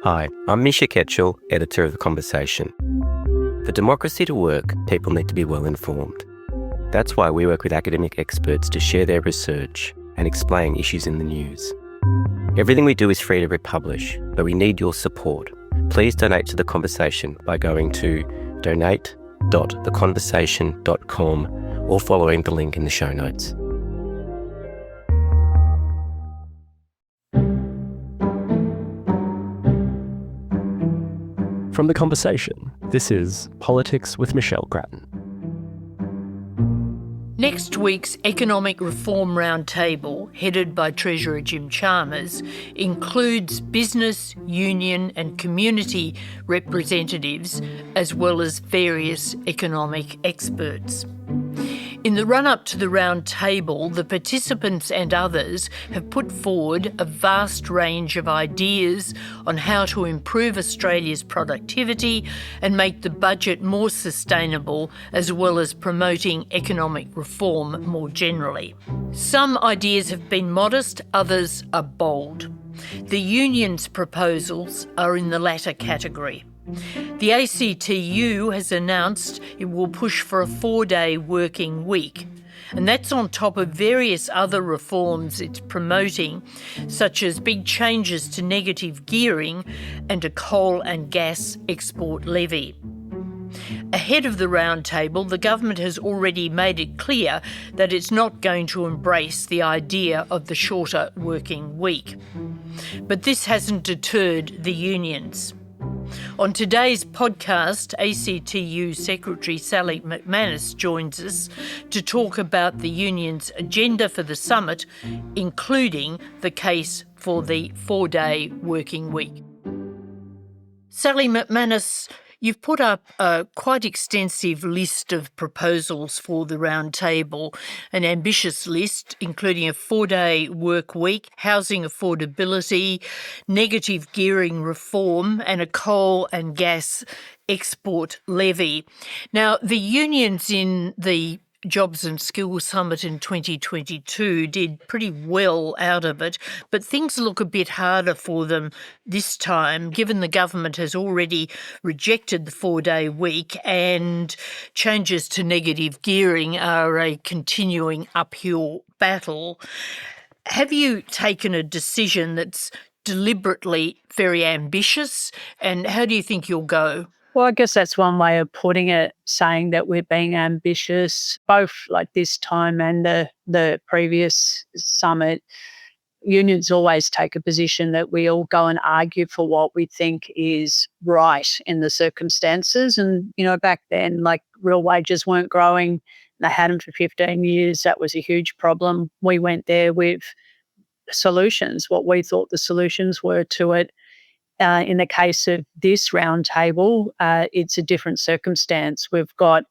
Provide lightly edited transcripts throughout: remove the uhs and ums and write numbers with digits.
Hi, I'm Misha Ketchell, editor of The Conversation. For democracy to work, people need to be well informed. That's why we work with academic experts to share their research and explain issues in the news. Everything we do is free to republish, but we need your support. Please donate to The Conversation by going to donate.theconversation.com or following the link in the show notes. From The Conversation, this is Politics with Michelle Grattan. Next week's Economic Reform Roundtable, headed by Treasurer Jim Chalmers, includes business, union and community representatives, as well as various economic experts. In the run-up to the round table, the participants and others have put forward a vast range of ideas on how to improve Australia's productivity and make the budget more sustainable, as well as promoting economic reform more generally. Some ideas have been modest, others are bold. The union's proposals are in the latter category. The ACTU has announced it will push for a 4-day working week, and that's on top of various other reforms it's promoting, such as big changes to negative gearing and a coal and gas export levy. Ahead of the roundtable, the government has already made it clear that it's not going to embrace the idea of the shorter working week. But this hasn't deterred the unions. On today's podcast, ACTU Secretary Sally McManus joins us to talk about the union's agenda for the summit, including the case for the 4-day working week. Sally McManus, you've put up a quite extensive list of proposals for the roundtable, an ambitious list including a 4-day work week, housing affordability, negative gearing reform and a coal and gas export levy. Now, the unions in the Jobs and Skills Summit in 2022 did pretty well out of it, but things look a bit harder for them this time, given the government has already rejected the 4-day week and changes to negative gearing are a continuing uphill battle. Have you taken a decision that's deliberately very ambitious, and how do you think you'll go? Well, I guess that's one way of putting it, saying that we're being ambitious, both like this time and the previous summit. Unions always take a position that we all go and argue for what we think is right in the circumstances. And, back then, like, real wages weren't growing. They had them for 15 years. That was a huge problem. We went there with solutions, what we thought the solutions were to it. In the case of this roundtable, it's a different circumstance. We've got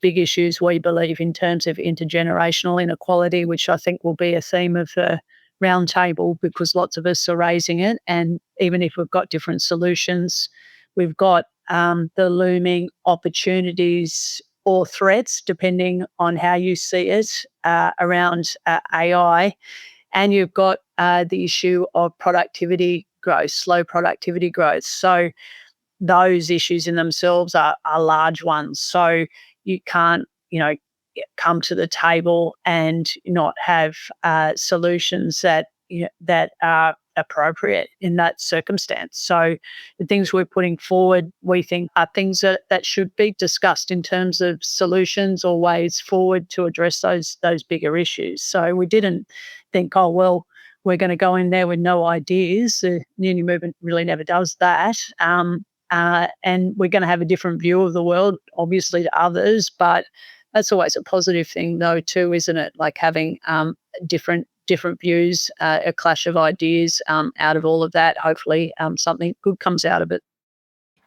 big issues, we believe, in terms of intergenerational inequality, which I think will be a theme of the roundtable because lots of us are raising it. And even if we've got different solutions, we've got the looming opportunities or threats, depending on how you see it, around AI. And you've got the issue of productivity growth, slow productivity growth. So those issues in themselves are large ones. So you can't, come to the table and not have solutions that are appropriate in that circumstance. So the things we're putting forward, we think, are things that should be discussed in terms of solutions or ways forward to address those bigger issues. So we didn't think, we're going to go in there with no ideas. The union movement really never does that. And we're going to have a different view of the world, obviously, to others. But that's always a positive thing, though, too, isn't it? Like having different views, a clash of ideas out of all of that. Hopefully something good comes out of it.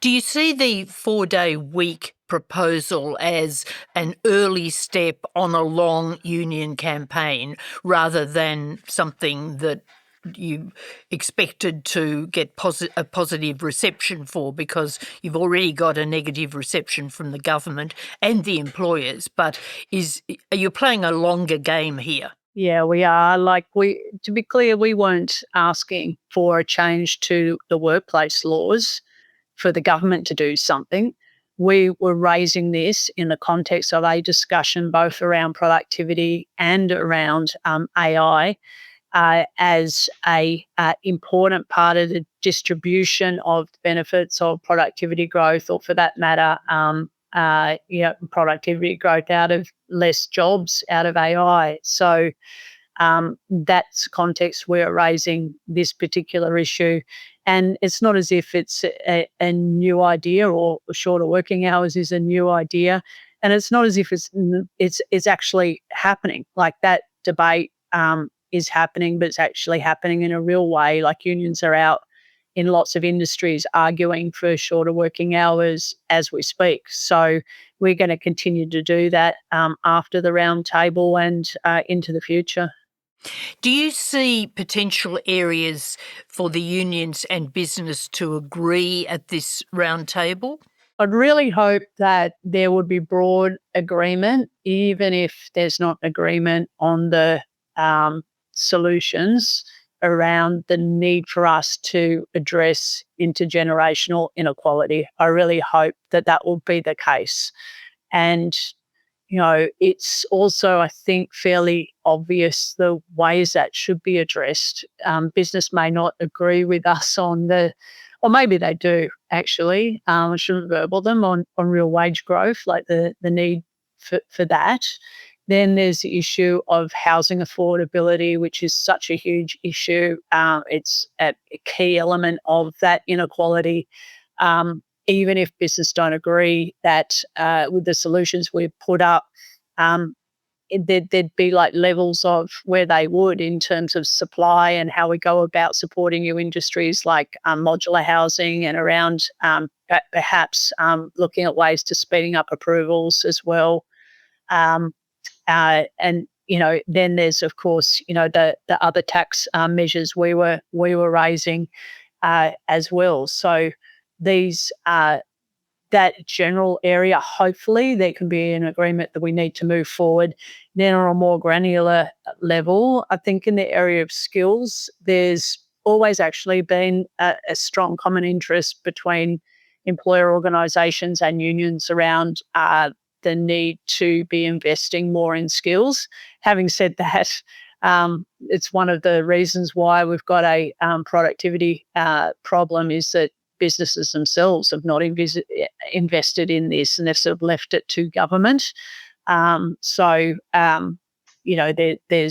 Do you see the 4-day week proposal as an early step on a long union campaign rather than something that you expected to get a positive reception for, because you've already got a negative reception from the government and the employers? But are you playing a longer game here? Yeah, we are. To be clear, we weren't asking for a change to the workplace laws for the government to do something. We were raising this in the context of a discussion both around productivity and around AI as a important part of the distribution of the benefits of productivity growth, or for that matter, productivity growth out of less jobs out of AI. So that's context we're raising this particular issue. And it's not as if it's a new idea, or shorter working hours is a new idea. And it's not as if it's actually happening. Like, that debate is happening, but it's actually happening in a real way. Like, unions are out in lots of industries arguing for shorter working hours as we speak. So we're going to continue to do that after the round table and into the future. Do you see potential areas for the unions and business to agree at this roundtable? I'd really hope that there would be broad agreement, even if there's not agreement on the solutions around the need for us to address intergenerational inequality. I really hope that that will be the case. And it's also, I think, fairly obvious the ways that should be addressed. Business may not agree with us on or maybe they do actually. I shouldn't verbal them on real wage growth, like the need for that. Then there's the issue of housing affordability, which is such a huge issue. It's a key element of that inequality. Even if business don't agree that with the solutions we've put up, there'd be like levels of where they would in terms of supply and how we go about supporting new industries like modular housing, and around perhaps looking at ways to speeding up approvals as well. And then there's, of course, the other tax measures we were raising as well. So these that general area, hopefully there can be an agreement that we need to move forward. Then on a more granular level, I think in the area of skills, there's always actually been a strong common interest between employer organisations and unions around the need to be investing more in skills. Having said that, it's one of the reasons why we've got a productivity problem, is that businesses themselves have not invested in this, and they've sort of left it to government. There's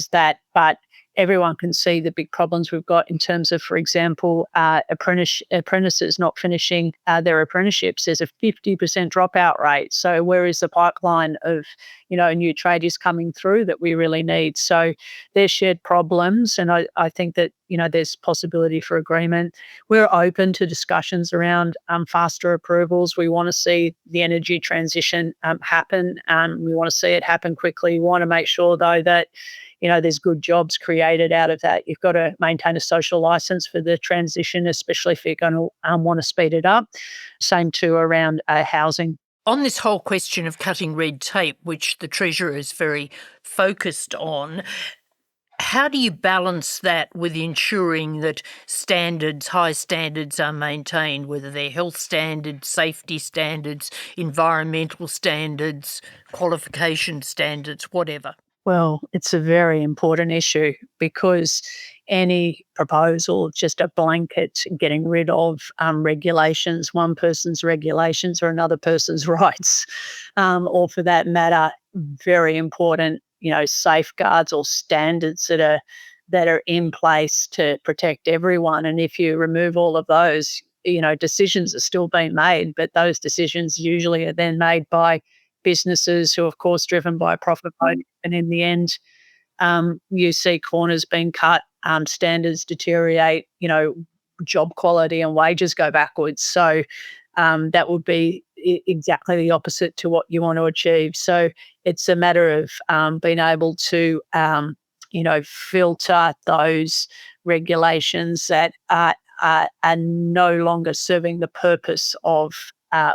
that, but everyone can see the big problems we've got in terms of, for example, apprentices not finishing their apprenticeships. There's a 50% dropout rate. So where is the pipeline of, new tradies coming through that we really need? So there's shared problems, and I think that, there's possibility for agreement. We're open to discussions around faster approvals. We want to see the energy transition happen. We want to see it happen quickly. We want to make sure, though, that there's good jobs created out of that. You've got to maintain a social license for the transition, especially if you're going to want to speed it up. Same too around housing. On this whole question of cutting red tape, which the Treasurer is very focused on, how do you balance that with ensuring that high standards are maintained, whether they're health standards, safety standards, environmental standards, qualification standards, whatever? Well, it's a very important issue, because any proposal, just a blanket getting rid of regulations, one person's regulations or another person's rights, or for that matter, very important, safeguards or standards that are in place to protect everyone. And if you remove all of those, decisions are still being made, but those decisions usually are then made by businesses who are, of course, driven by profit motive. And in the end, you see corners being cut, standards deteriorate, job quality and wages go backwards. So that would be exactly the opposite to what you want to achieve. So it's a matter of being able to, filter those regulations that are no longer serving the purpose of,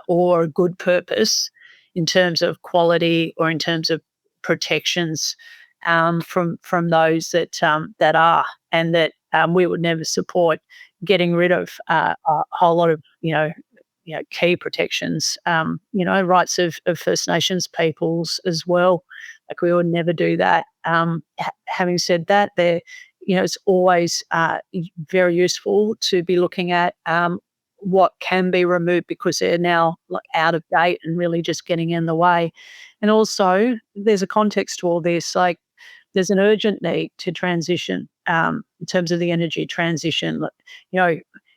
or a good purpose in terms of quality or in terms of protections, from those that are, and that we would never support getting rid of a whole lot of key protections, rights of First Nations peoples as well. Like, we would never do that. Having said that, it's always very useful to be looking at what can be removed because they're now out of date and really just getting in the way. And also, there's a context to all this. Like, there's an urgent need to transition in terms of the energy transition.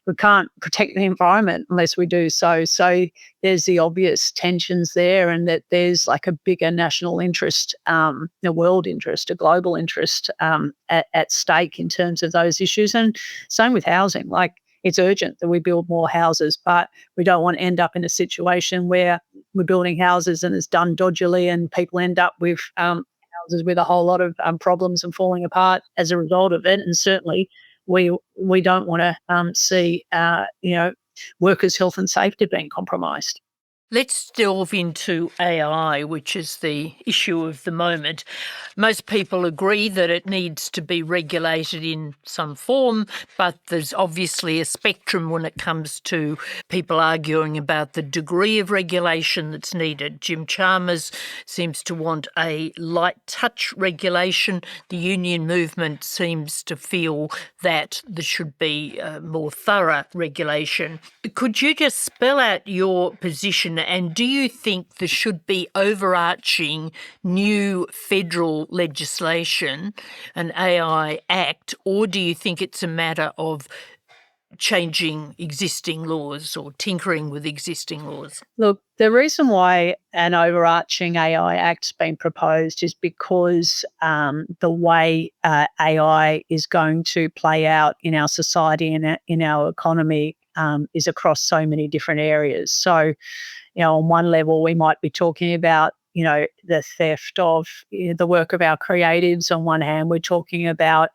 We can't protect the environment unless we do so. So there's the obvious tensions there, and that there's like a bigger national interest, a world interest, a global interest at stake in terms of those issues. And same with housing. Like, it's urgent that we build more houses, but we don't want to end up in a situation where we're building houses and it's done dodgily and people end up with houses with a whole lot of problems and falling apart as a result of it. And certainly we don't want to see workers' health and safety being compromised. Let's delve into AI, which is the issue of the moment. Most people agree that it needs to be regulated in some form, but there's obviously a spectrum when it comes to people arguing about the degree of regulation that's needed. Jim Chalmers seems to want a light touch regulation. The union movement seems to feel that there should be more thorough regulation. Could you just spell out your position? And do you think there should be overarching new federal legislation, an AI Act, or do you think it's a matter of changing existing laws or tinkering with existing laws? Look, the reason why an overarching AI Act's been proposed is because the way AI is going to play out in our society and in our economy is across so many different areas. So, on one level, we might be talking about, the theft of the work of our creatives. On one hand, we're talking about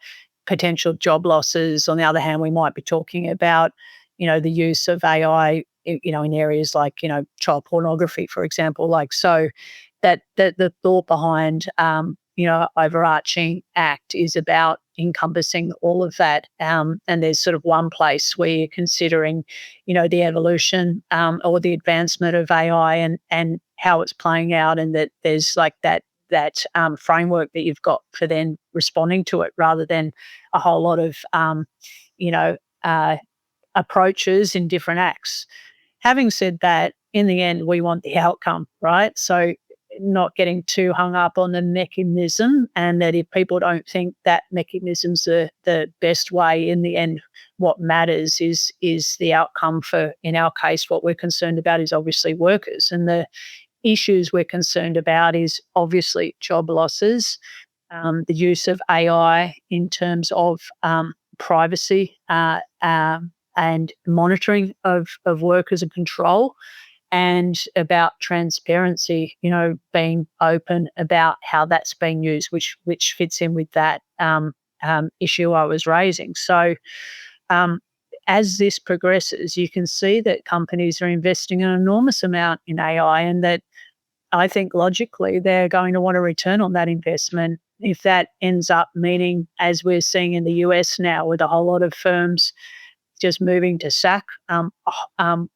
potential job losses. On the other hand, we might be talking about, the use of AI, in areas like, child pornography, for example. So that the thought behind, overarching act is about encompassing all of that. And there's sort of one place where you're considering, the evolution or the advancement of AI and how it's playing out, and that there's like that framework that you've got for then responding to it, rather than a whole lot of, approaches in different acts. Having said that, in the end, we want the outcome, right? So not getting too hung up on the mechanism, and that if people don't think that mechanism's the best way, in the end, what matters is the outcome. For, in our case, what we're concerned about is obviously workers, and the issues we're concerned about is obviously job losses, the use of AI in terms of privacy and monitoring of workers and control, and about transparency, being open about how that's being used, which fits in with that issue I was raising. So as this progresses, you can see that companies are investing an enormous amount in AI, and that I think logically they're going to want a return on that investment. If that ends up meaning, as we're seeing in the US now, with a whole lot of firms just moving to sack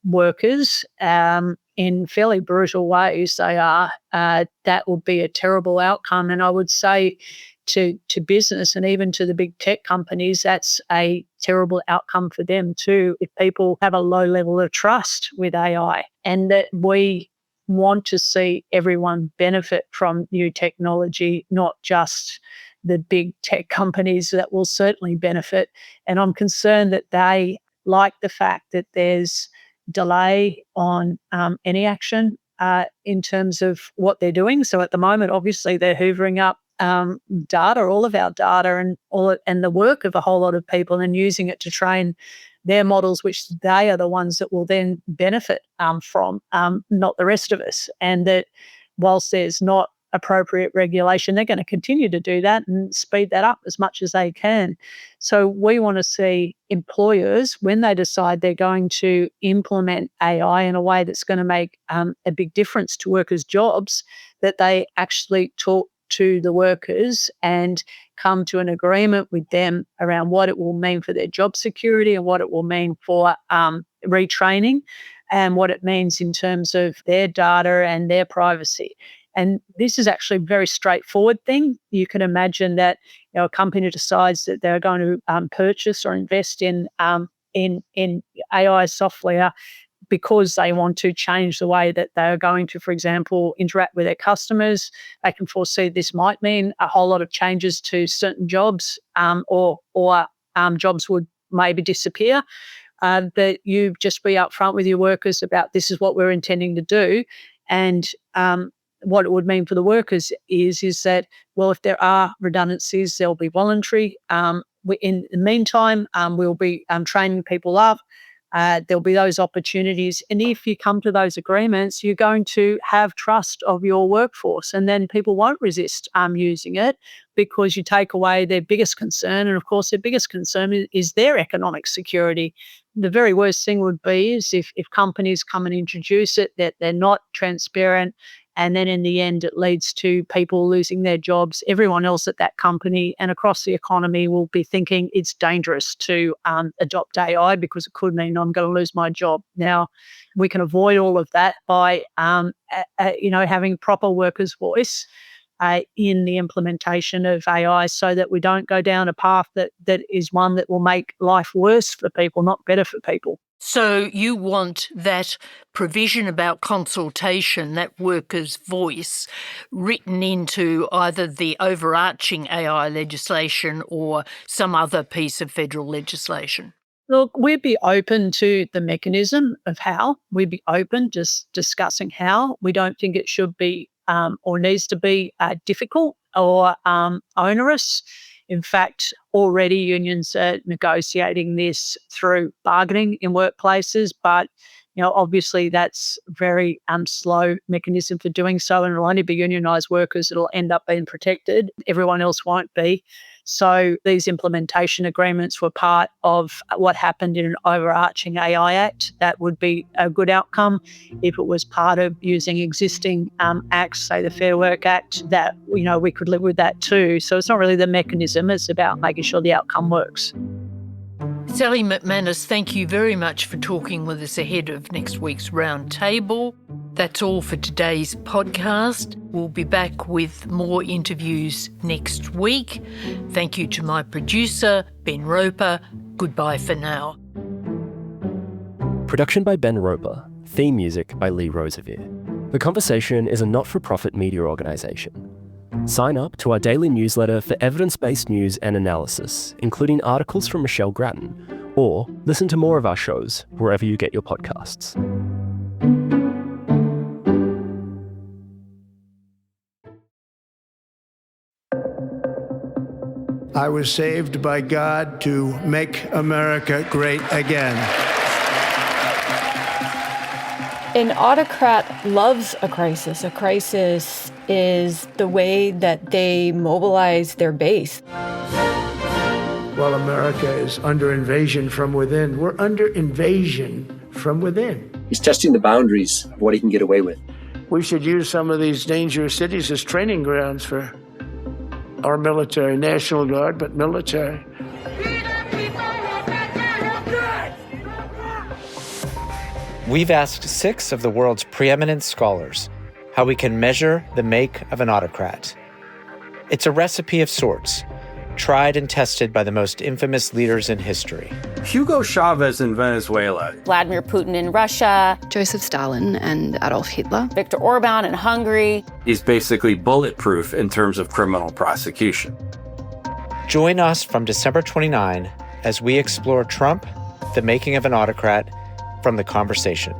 workers in fairly brutal ways, that would be a terrible outcome. And I would say to business and even to the big tech companies, that's a terrible outcome for them too, if people have a low level of trust with AI. And that we want to see everyone benefit from new technology, not just the big tech companies that will certainly benefit. And I'm concerned that they like the fact that there's delay on any action in terms of what they're doing. So at the moment, obviously, they're hoovering up data, all of our data, and the work of a whole lot of people, and using it to train their models, which they are the ones that will then benefit from, not the rest of us. And that whilst there's not appropriate regulation, they're going to continue to do that and speed that up as much as they can. So we want to see employers, when they decide they're going to implement AI in a way that's going to make a big difference to workers' jobs, that they actually talk to the workers and come to an agreement with them around what it will mean for their job security and what it will mean for retraining and what it means in terms of their data and their privacy. And this is actually a very straightforward thing. You can imagine that a company decides that they're going to purchase or invest in AI software because they want to change the way that they are going to, for example, interact with their customers. They can foresee this might mean a whole lot of changes to certain jobs, or jobs would maybe disappear. That you just be upfront with your workers about this is what we're intending to do, and what it would mean for the workers is that, well, if there are redundancies, they'll be voluntary. In the meantime, we'll be training people up. There'll be those opportunities. And if you come to those agreements, you're going to have trust of your workforce, and then people won't resist using it because you take away their biggest concern. And of course, their biggest concern is their economic security. The very worst thing would be is if companies come and introduce it, that they're not transparent, and then in the end, it leads to people losing their jobs. Everyone else at that company and across the economy will be thinking it's dangerous to adopt AI because it could mean I'm going to lose my job. Now, we can avoid all of that by, having proper workers' voice in the implementation of AI, so that we don't go down a path that is one that will make life worse for people, not better for people. So you want that provision about consultation, that workers' voice, written into either the overarching AI legislation or some other piece of federal legislation? Look, we'd be open to the mechanism of how. We'd be open just discussing how. We don't think it should be or needs to be difficult or onerous. In fact, already unions are negotiating this through bargaining in workplaces, but obviously that's very slow mechanism for doing so, and it'll only be unionised workers that'll end up being protected. Everyone else won't be. So these implementation agreements were part of what happened in an overarching AI Act. That would be a good outcome. If it was part of using existing acts, say the Fair Work Act, that we could live with that too. So it's not really the mechanism, it's about making sure the outcome works. Sally McManus, thank you very much for talking with us ahead of next week's round table. That's all for today's podcast. We'll be back with more interviews next week. Thank you to my producer, Ben Roper. Goodbye for now. Production by Ben Roper. Theme music by Lee Rosevere. The Conversation is a not-for-profit media organisation. Sign up to our daily newsletter for evidence-based news and analysis, including articles from Michelle Grattan, or listen to more of our shows wherever you get your podcasts. I was saved by God to make America great again. An autocrat loves a crisis. A crisis is the way that they mobilize their base. While America is under invasion from within, we're under invasion from within. He's testing the boundaries of what he can get away with. We should use some of these dangerous cities as training grounds for our military, National Guard, but military. We've asked 6 of the world's preeminent scholars how we can measure the make of an autocrat. It's a recipe of sorts, tried and tested by the most infamous leaders in history. Hugo Chavez in Venezuela. Vladimir Putin in Russia. Joseph Stalin and Adolf Hitler. Viktor Orban in Hungary. He's basically bulletproof in terms of criminal prosecution. Join us from December 29 as we explore Trump, the making of an autocrat, from The Conversation.